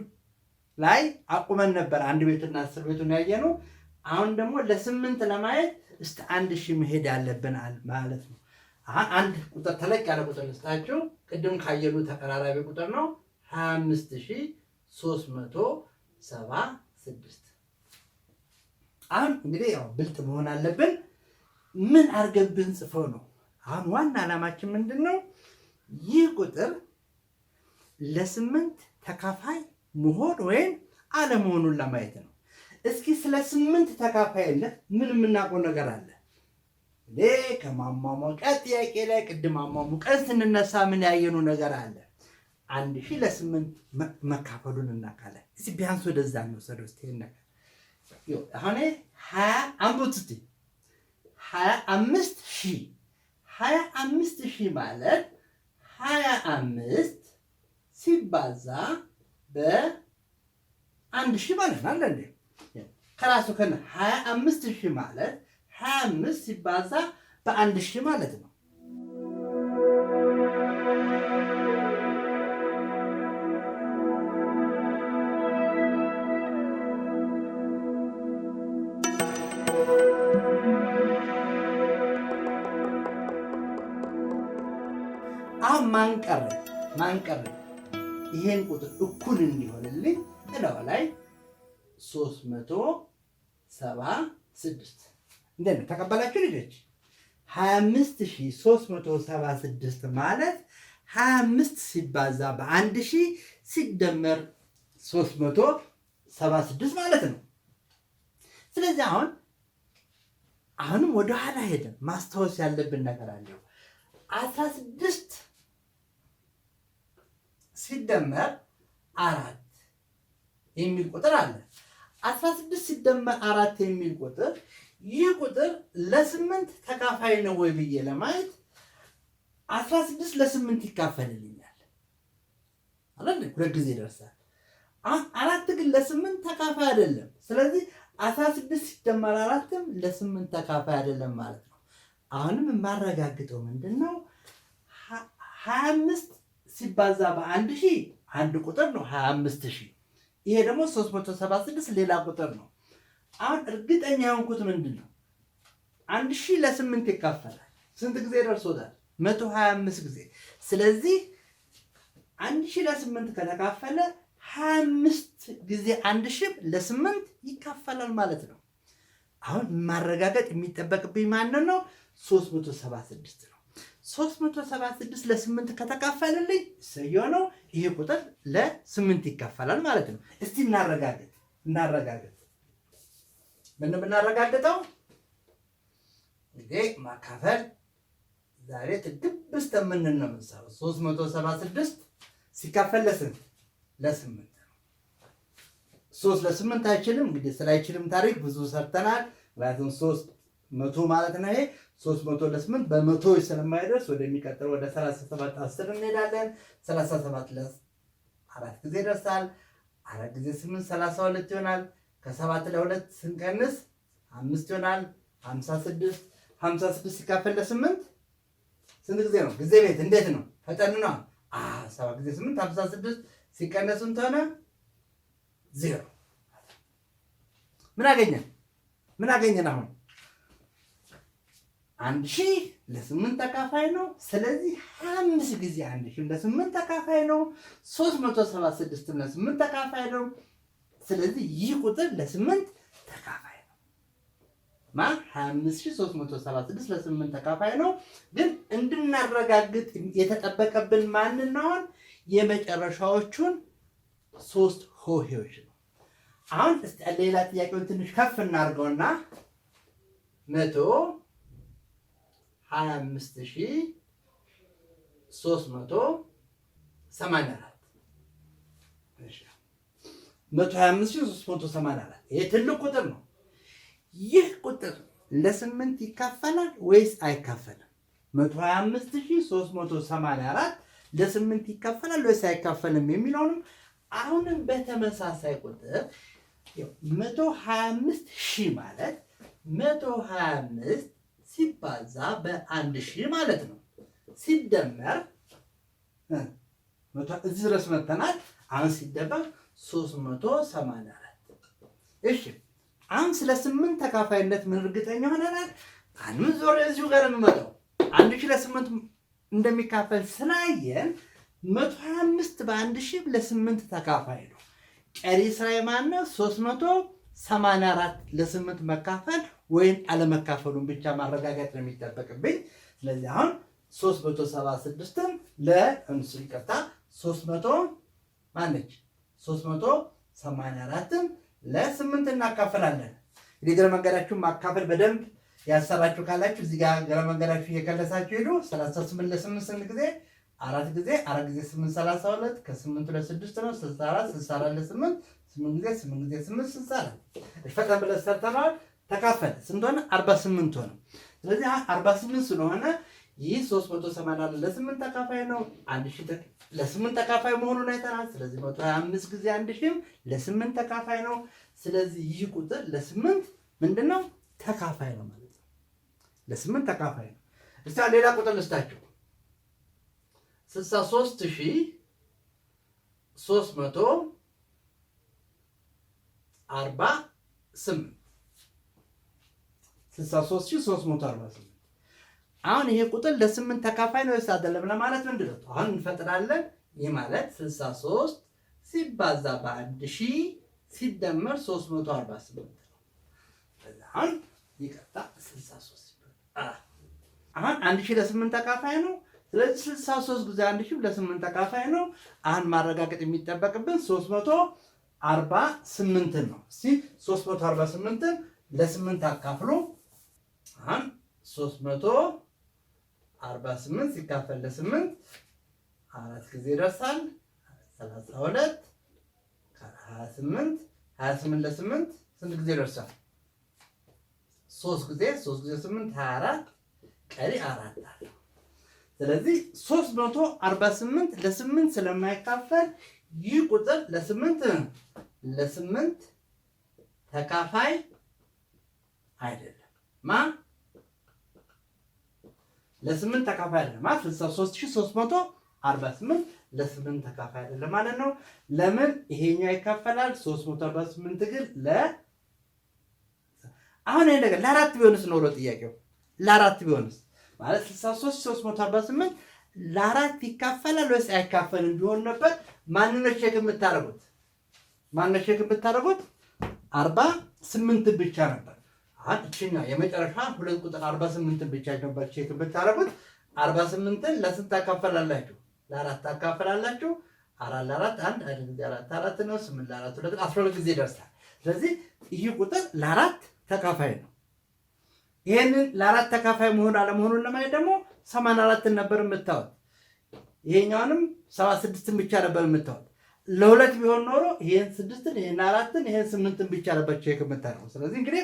ላይ አቁመን ነበር። አንድ ቤቱና 10 ቤቱን ያየነው። አሁን ደግሞ ለ8 ለማየት እስከ 1000 መሄድ ያለብን ማለት ነው። አንድ ቁጥር ተለቅ ያለ ቁጥር ልስጣችሁ። ቅድም ካየሉ ተቀራራቢ ቁጥር ነው። 25376። አሁን እንግዲህ ያው ብልጥ መሆን አለብን። ምን አድርገን ብንጽፈው ነው? አሁን ዋና ዓላማችን ምንድን ነው? ይህ ቁጥር ለ8 ተካፋይ መሆን ወይም አለመሆኑን ለማየት ነው። እስኪ ስለ 8 ተካፋይነት ምን የምናውቀው ነገር አለ? ከማሟሟቂያ ጥያቄ ላይ ቅድም አሟሙቀን ስንነሳ ምን ያየኑ ነገር አለ? 1000 ለ8 መካፈሉን እናውቃለን። እስኪ ቢያንስ ወደዛ እንወሰደው እስኪ ነገር አሁን 25000 ማለት 25 ሲባዛ በ1000 ማለት ነው አይደል? ከራሱ ከነ 25000 ማለት 25 ሲባዛ በ1000 ማለት ነው። አሁን ማንቀረ ይሄን ቁጥር እኩል እንዲሆንልኝ እላው ላይ 376 እንደነ ተቀበላችሁ ልጆች? 25376 ማለት 25 ሲባዛ በ1000 ሲደመር 376 ማለት ነው። ስለዚህ አሁንም ወደ ኋላ ሄደን ማስታወስ ያለብን ነገር አለው። 16 ሲደመር 4 የሚል ቁጥር አለ። 16 ሲደመር 4 የሚል ቁጥር ይህ ቁጥር ለ8 ተካፋይ ነው ወይ ብዬ ለማየት 16 ለ8 ይካፈልልኛል አይደል? ሁለት ጊዜ ይደርሳል። 4 ግን ለ8 ተካፋይ አይደለም። ስለዚህ 16 ሲደመር 4ም ለ8 ተካፋይ አይደለም ማለት ነው። አሁንም የማረጋግጠው ምንድነው? 25 ሲባዛ በ1000 አንድ ቁጥር ነው 25000። ይሄ ደግሞ 376 ሌላ ቁጥር ነው። አሁን እርግጠኛ የሆንኩት ምንድነው? 1000 ለ8 ይካፈላል። ስንት ጊዜ ደርሶታል? 125 ጊዜ። ስለዚህ 1000 ለ8 ከተካፈለ 25 ጊዜ 1000 ለ8 ይካፈላል ማለት ነው። አሁን ማረጋገጥ የሚጠበቅብኝ ማንን ነው? 376 ነው። 376 ለ8 ከተካፈልልኝ ሰየው ነው። ይሄ ቁጥር ለ8 ይካፈላል ማለት ነው። እስቲ እናረጋግጥ። ምን ብናረጋግጠው? እንግዲህ ማካፈል ዛሬ ትግብስ ተምንን ነው የምንሰራው። 376 ሲካፈል ለ8 3 ለ8 አይችልም። እንግዲህ ስላይችልም ታሪክ ብዙ ሰርተናል። ምክንያቱም 300 ማለት ነው። ይሄ 300 ለ8 በመቶ ስለማይደርስ ወደሚቀጥለው ወደ 37 10 እንሄዳለን። 37 ለ4 ጊዜ ይደርሳል። 4 ጊዜ 8 32 ይሆናል። ከ7 ለ2 ስንቀንስ 5 ይሆናል። 56 ሲካፈል ለ8 ስንት ጊዜ ነው? ጊዜ ቤት እንዴት ነው? ፈጠን ነው። 7 ጊዜ 8 56 ሲቀነስ ስንት ሆነ? 0። ምን አገኘን? አሁን 1000 ለ8 ተካፋይ ነው። ስለዚህ 25 ጊዜ 1000 ለ8 ተካፋይ ነው። 376 ለ8 ተካፋይ ነው። ስለዚህ ይህ ቁጥር ለ8 ተካፋይ ነው። 25376 ለ8 ተካፋይ ነው። ግን እንድናረጋግጥ የተጠበቀብን ማንናውን የመጨረሻዎቹን 3 ሆሄዎች ነው። አሁን እስቲ ሌላ ጥያቄውን ትንሽ ከፍ እናድርገውና 125384 ይሄ ትልቅ ቁጥር ነው። ይህ ቁጥር ለ8 ይካፈላል ወይስ አይካፈልም? 125384 ለ8 ይካፈላል ወይስ አይካፈልም የሚለውንም አሁንም በተመሳሳይ ቁጥር 125,000 ማለት 125 ሲባዛ በ1000 ማለት ነው። ሲደመር እዚህ ድረስ መተናል። አሁን ሲደመር 384። እሺ አሁን ስለ 8 ተካፋይነት ምን እርግጠኛ ሆነናል? አንዱ ዞር እዚሁ ጋር የምመጣው 1000 ለ8 እንደሚካፈል ስላየን 125 በ1000 ለ8 ተካፋይ ነው። ቀሪ ስራ የማነው 384 ለ8 መካፈል ወይም አለመካፈሉን ብቻ ማረጋገጥ ነው የሚጠበቅብኝ። ስለዚህ አሁን 376ን ይቅርታ 300 ማነች 384ን ለ8 እናካፈላለን። እንግዲህ ገረ መንገዳችሁ ማካፈል በደንብ ያሰራችሁ ካላችሁ እዚህ ጋር ገረ መንገዳችሁ እየከለሳችሁ ሄዱ። 38 ለ8 ስንት ጊዜ 4 ጊዜ 4 ጊዜ 8 32 ከ8 ለ6 ነው 64 64 ለ8 8 ጊዜ 8 ጊዜ 8 64 ፈጠን ብለን ሰርተናል። ተካፈለ ስንት ሆነ? 48 ሆነ። ስለዚህ 48 ስለሆነ ይህ 384 ለ8 ተካፋይ ነው። 1000 ለ8 ተካፋይ መሆኑን አይተናል። ስለዚህ 125 ጊዜ 1000 ለ8 ተካፋይ ነው። ስለዚህ ይህ ቁጥር ለ8 ምንድነው? ተካፋይ ነው ማለት ነው። ለ8 ተካፋይ ነው። እስቲ ሌላ ቁጥር ልስጣችሁ። 63,348 አሁን ይሄ ቁጥር ለ8 ተካፋይ ነው ወይስ አይደለም ለማለት ምንድን ነው? አሁን እንፈጥራለን። ይህ ማለት 63 ሲባዛ በ1000 ሲደመር 348 ነው። አሁን ይቀጣ 63 አሁን 1000 ለ8 ተካፋይ ነው። ስለዚህ 63 ጊዜ 1000 ለ8 ተካፋይ ነው። አሁን ማረጋገጥ የሚጠበቅብን 348 ነው። እስቲ 348 ለ8 አካፍሉ። አሁን 348 ሲካፈል ለ8 4 ጊዜ ይደርሳል 32 28 28 ለ8 ስንት ጊዜ ይደርሳል? 3 ጊዜ 8 24 ቀሪ 4 አለ። ስለዚህ 348 ለ8 ስለማይካፈል ይህ ቁጥር ለ8 ተካፋይ አይደለም። ለ8 ተካፋይ አይደለም። 63348 ለ8 ተካፋይ አይደለም ማለት ነው። ለምን ይሄኛው ይካፈላል? 348 ግን አሁን ይሄ ነገር ለ4 ቢሆንስ ነው ጥያቄው። ለ4 ቢሆንስ ማለት 63348 ለ4 ይካፈላል ወይስ አይካፈልም ቢሆን ነበር። ማንነው ቼክ የምታደርጉት? 48 ብቻ ነበር። እችኛ የመጨረሻ ሁለት ቁጥር 48 ብቻ ነበር ቼክ የምታደርጉት። 48ን ለስንት ታካፈላላችሁ? ለ4 ታካፈላላችሁ። 4 ለ4 1 1 ጊዜ 4 4 ነው። 8 ለ4 2 12 ጊዜ ይደርሳል። ስለዚህ ይህ ቁጥር ለ4 ተካፋይ ነው። ይሄንን ለ4 ተካፋይ መሆን አለመሆኑን ለማየት ደግሞ 84ን ነበር የምታወት። ይሄኛውንም 76ን ብቻ ነበር የምታወት። ለሁለት ቢሆን ኖሮ ይሄን 6ን ይሄን 4ን ይሄን 8ን ብቻ ነበር ቼክ የምታደርገው። ስለዚህ እንግዲህ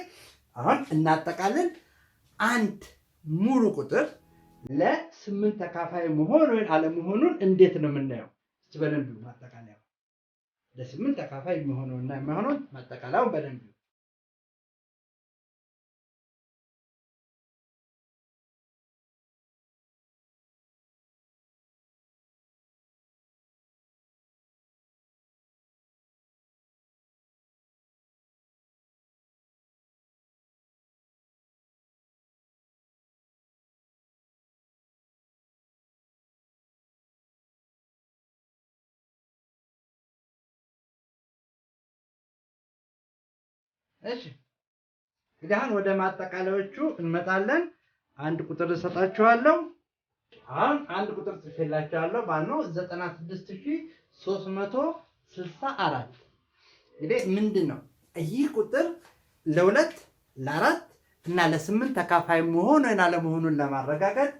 አሁን እናጠቃለን። አንድ ሙሉ ቁጥር ለ8 ተካፋይ መሆን ወይ አለመሆኑን እንዴት ነው የምናየው? እስቲ በደንብ ማጠቃለያው ለ8 ተካፋይ መሆኑንና የማይሆኑን ማጠቃለያው በደንብ እሺ እንግዲህ አሁን ወደ ማጠቃለያዎቹ እንመጣለን። አንድ ቁጥር እሰጣችኋለሁ። አሁን አንድ ቁጥር ጽፌላችኋለሁ። ማነው 96364 እንግዲህ ምንድነው ይህ ቁጥር ለ2 ለ4 እና ለ8 ተካፋይ መሆን እና አለመሆኑን ለማረጋገጥ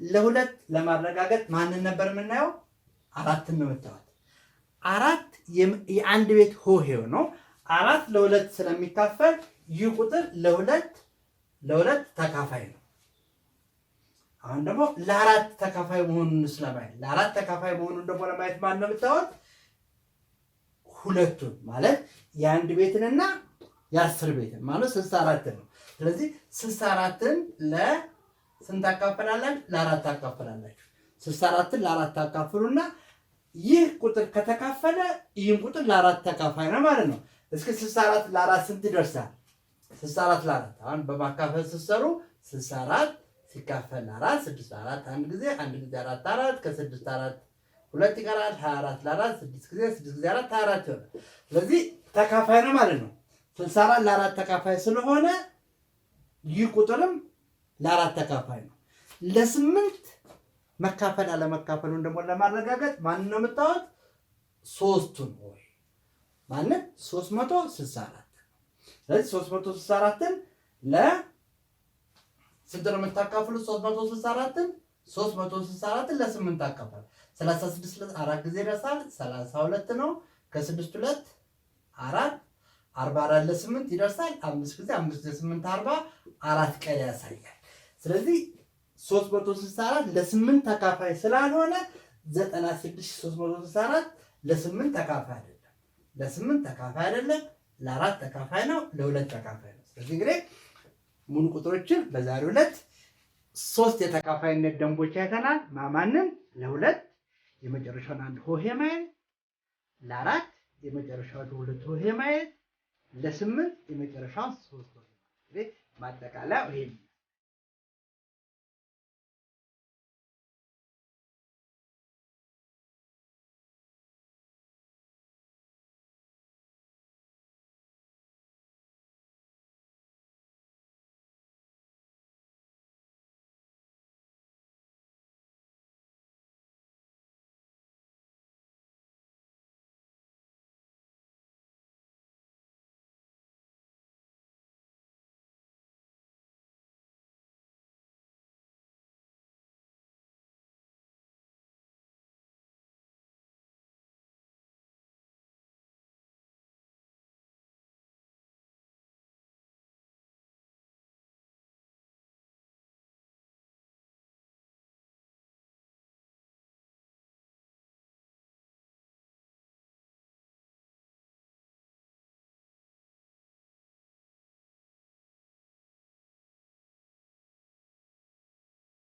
ለ2 ለማረጋገጥ ማንን ነበር የምናየው? 4 ነው የምታዩት። 4 የአንድ ቤት ሆሄው ነው። 4 ለ2 ስለሚካፈል ይህ ቁጥር ለ2 ተካፋይ ነው። አሁን ደግሞ ለአራት ተካፋይ መሆኑን ስለማየት ለአራት ተካፋይ መሆኑን ደግሞ ለማየት ማን ነው የምታወት? ሁለቱን ማለት የአንድ ቤትንና የ10 ቤትን ማለት 64 ነው። ስለዚህ 64ን ለስንት አካፈላለን? ለአራት አካፈላላችሁ። 64ን ለአራት አካፍሉና ይህ ቁጥር ከተካፈለ ይህም ቁጥር ለአራት ተካፋይ ነው ማለት ነው። እስኪ 64 ለአራት ስንት ይደርሳል? 64 ለአራት አሁን በማካፈል ስትሰሩ 64 ሲካፈል ለአራት 6 4 አንድ ጊዜ 4 4 ከ6 4 2 ይቀራል 24 ለአራት 6 ጊዜ 6 ጊዜ 4 24 ይሆናል። ስለዚህ ተካፋይ ነው ማለት ነው። 64 ለአራት ተካፋይ ስለሆነ ይህ ቁጥርም ለአራት ተካፋይ ነው። ለስምንት መካፈል አለመካፈሉን ደግሞ ለማረጋገጥ ማን ነው የምታወት? ሶስቱን ወይ ማለት 364 ስለዚህ 364ን ስንት ነው የምታካፍሉት? 364ን ለ8 አካፈል 36 4 ጊዜ ይደርሳል 32 ነው። ከ6 2 4 44 ለ8 ይደርሳል 5 ጊዜ 5 ጊዜ 8 44 ቀን ያሳያል። ስለዚህ 364 ለ8 ተካፋይ ስላልሆነ 96364 ለ8 ተካፋይ አይደለም። ለ8 ተካፋይ አይደለም፣ ለአራት ተካፋይ ነው፣ ለሁለት ተካፋይ ነው። ስለዚህ እንግዲህ ሙሉ ቁጥሮችን በዛሬው ዕለት 3 የተካፋይነት ደንቦች አይተናል። ማማንን ለሁለት የመጨረሻውን አንድ ሆሄ ማየት፣ ለአራት የመጨረሻውን ሁለት ሆሄ ማየት፣ ለ8 የመጨረሻውን 3 ሆሄ ማየት። ማጠቃለያ ይሄ